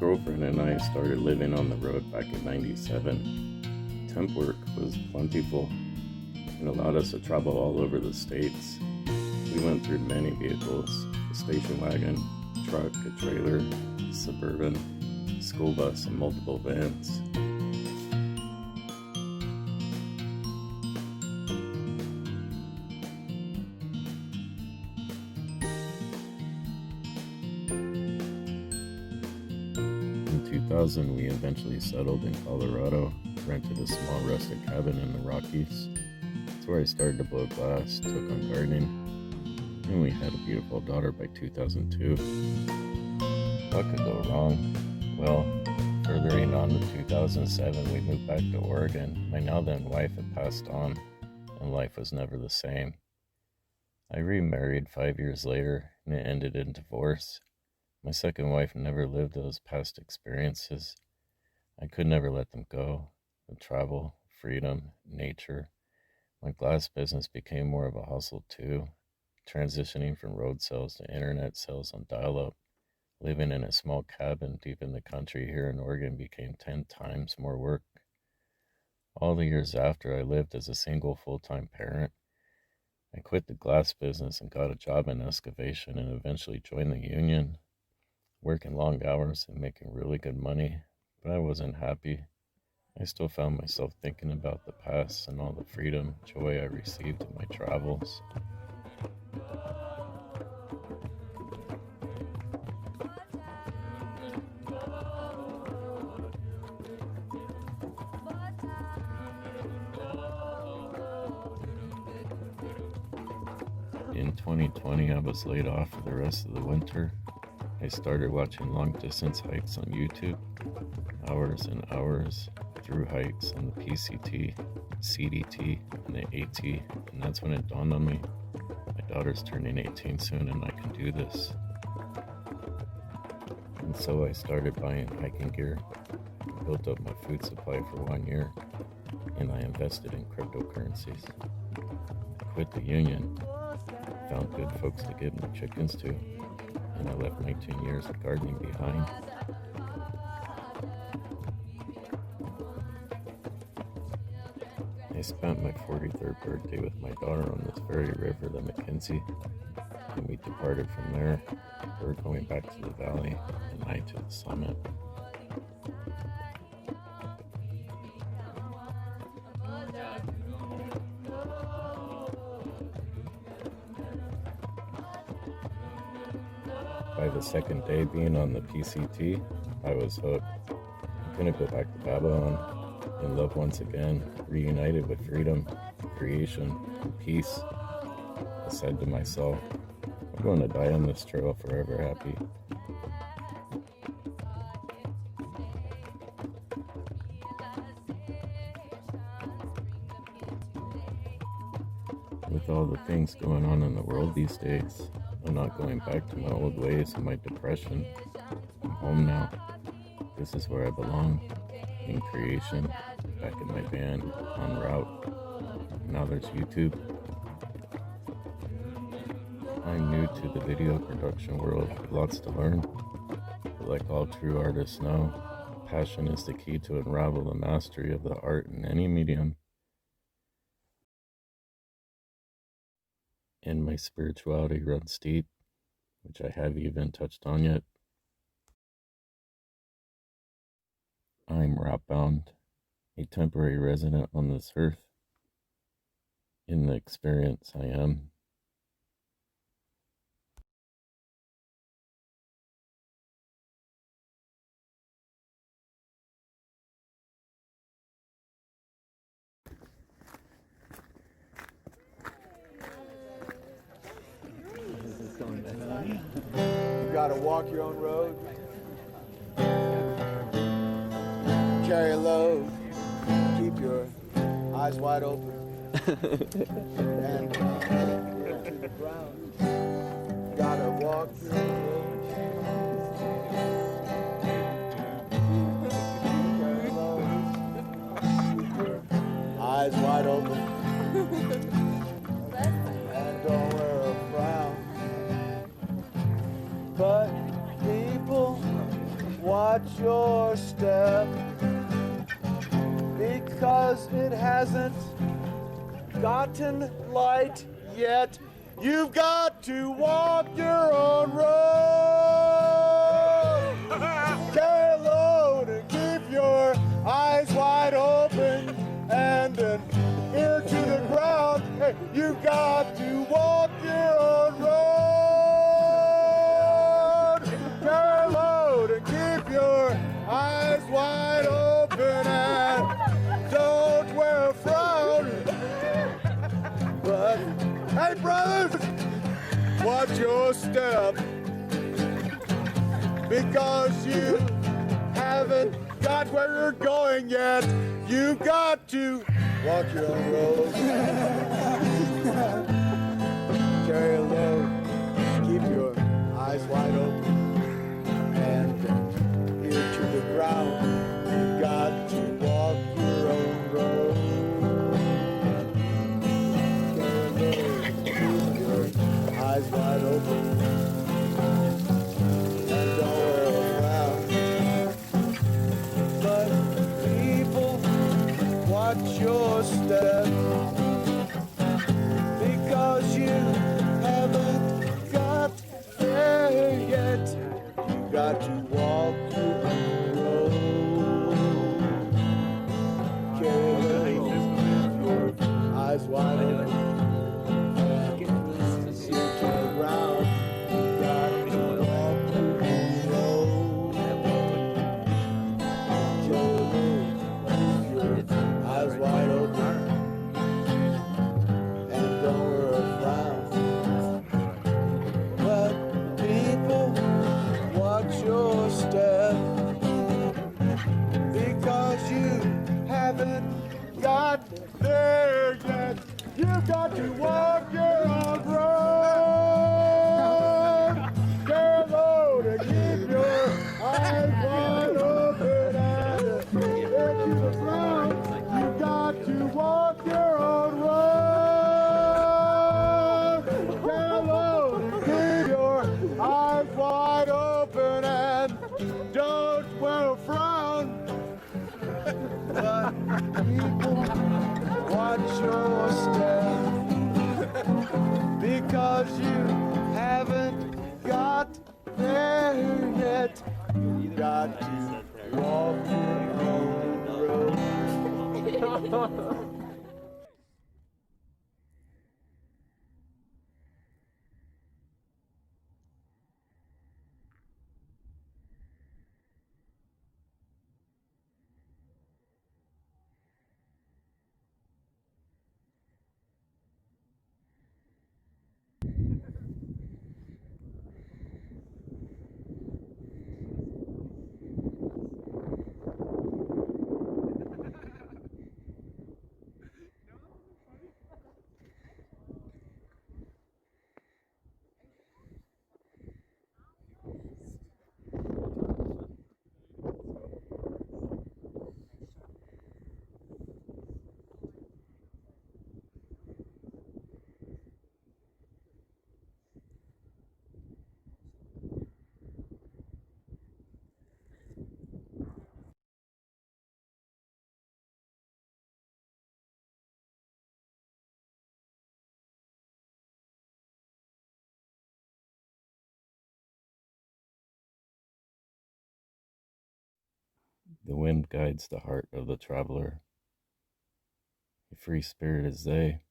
girlfriend and I started living on the road back in '97. Temp work was plentiful and allowed us to travel all over the states. We went through many vehicles: a station wagon, truck, a trailer, Suburban, school bus, and multiple vans. In 2000, we eventually settled in Colorado, rented a small rustic cabin in the Rockies. That's where I started to blow glass, took on gardening, and we had a beautiful daughter by 2002. What could go wrong? Well, furthering on to 2007, we moved back to Oregon. My now then wife had passed on, and life was never the same. I remarried 5 years later, and it ended in divorce. My second wife never lived those past experiences. I could never let them go. The travel, freedom, nature. My glass business became more of a hustle too, transitioning from road sales to internet sales on dial-up. Living in a small cabin deep in the country here in Oregon became 10 times more work. All the years after, I lived as a single full-time parent. I quit the glass business and got a job in excavation and eventually joined the union, working long hours and making really good money, but I wasn't happy. I still found myself thinking about the past and all the freedom, joy I received in my travels. In 2020, I was laid off for the rest of the winter. I started watching long-distance hikes on YouTube, hours and hours through hikes on the PCT, CDT, and the AT, and that's when it dawned on me, my daughter's turning 18 soon and I can do this. And so I started buying hiking gear, built up my food supply for 1 year, and I invested in cryptocurrencies. I quit the union, found good folks to give my chickens to, and I left 19 years of gardening behind. I spent my 43rd birthday with my daughter on this very river, the McKenzie, and we departed from there. Her going back to the valley, and I to the summit. By the second day being on the PCT, I was hooked. I'm gonna go back to Babylon, in love once again, reunited with freedom, creation, and peace. I said to myself, I'm going to die on this trail forever happy. With all the things going on in the world these days, I'm not going back to my old ways and my depression. I'm home now. This is where I belong, in creation, back in my van, on route. Now there's YouTube. I'm new to the video production world, lots to learn. But like all true artists know, passion is the key to unravel the mastery of the art in any medium. And my spirituality runs deep, which I haven't even touched on yet. I'm RouteBound, a temporary resident on this earth. In the experience I am. You gotta walk your own road, carry a load, keep your eyes wide open, and to the ground. Gotta walk your own road, carry a load, keep your eyes wide open, and don't wear a frown. But people, why watch your step, because it hasn't gotten light yet. You've got to walk your own road. Carry a load and keep your eyes wide open and an ear to the ground. Hey, you've got to walk your own road. Carry a load and keep your eyes wide open and don't wear a frown. But hey, brothers, watch your step, because you haven't got where you're going yet. You've got to walk your own road. Carry a load, keep your eyes wide open and ear to the ground. You've got to walk your own road. Eyes wide open and don't wear a frown. But people, watch your step, because you haven't got there yet. You got to walk your own road. Carry your eyes wide open. Got there yet. You've got to walk your own road. Carry a load and keep your eyes wide open and ear to the ground. You've got to walk your own road. Carry a load and keep your eyes wide open and don't wear a frown. But people, watch your step, because you haven't got there yet. You got to walk your own road. The wind guides the heart of the traveler. A free spirit is they,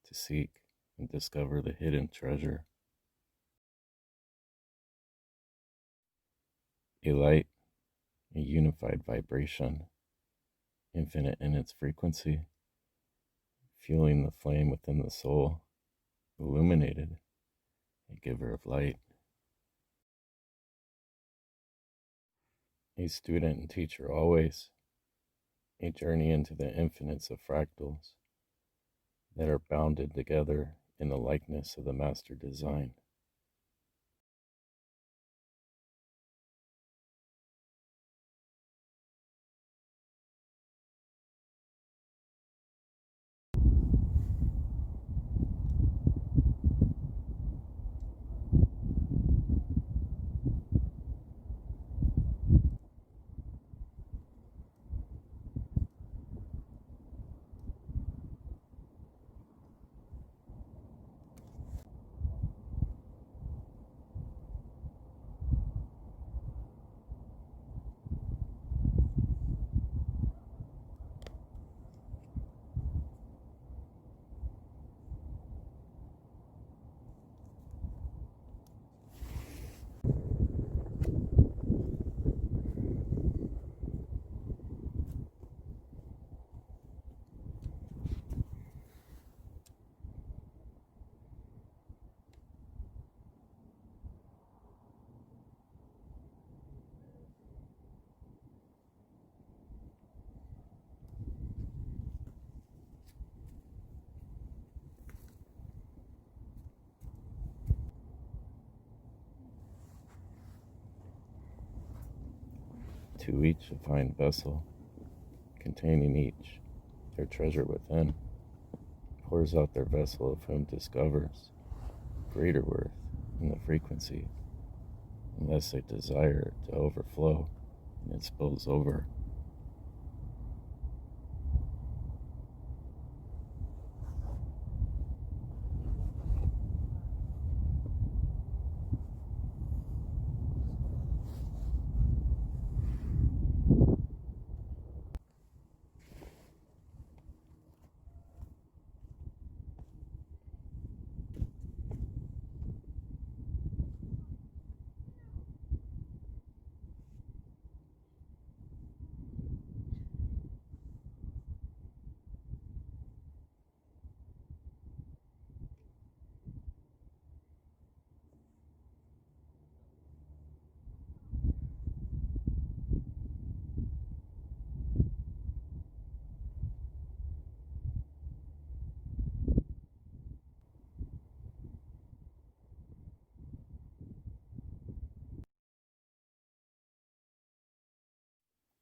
to seek and discover the hidden treasure. A light, a unified vibration, infinite in its frequency, fueling the flame within the soul, illuminated, a giver of light. A student and teacher always, a journey into the infinites of fractals that are bounded together in the likeness of the master design. To each a fine vessel, containing each their treasure within, pours out their vessel of whom discovers greater worth in the frequency, unless they desire to overflow, and it spills over.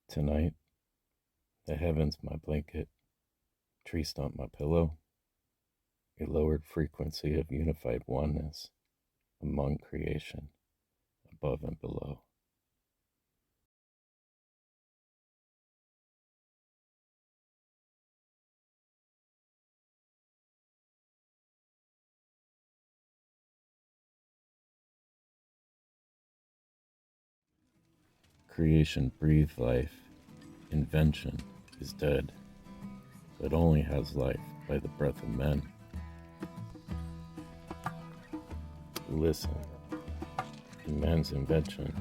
Tonight, the heavens my blanket, tree stump my pillow, a lowered frequency of unified oneness among creation, above and below. Creation breathed life, invention is dead, but only has life by the breath of men. Listen, in man's invention,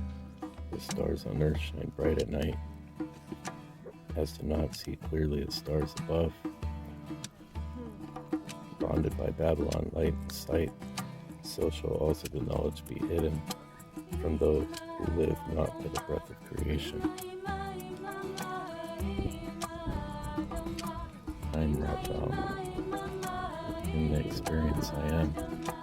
the stars on earth shine bright at night, as to not see clearly the stars above. Bonded by Babylon light and sight, so shall also the knowledge be hidden from those who live not by the breath of creation. I am RouteBound. In the experience I am.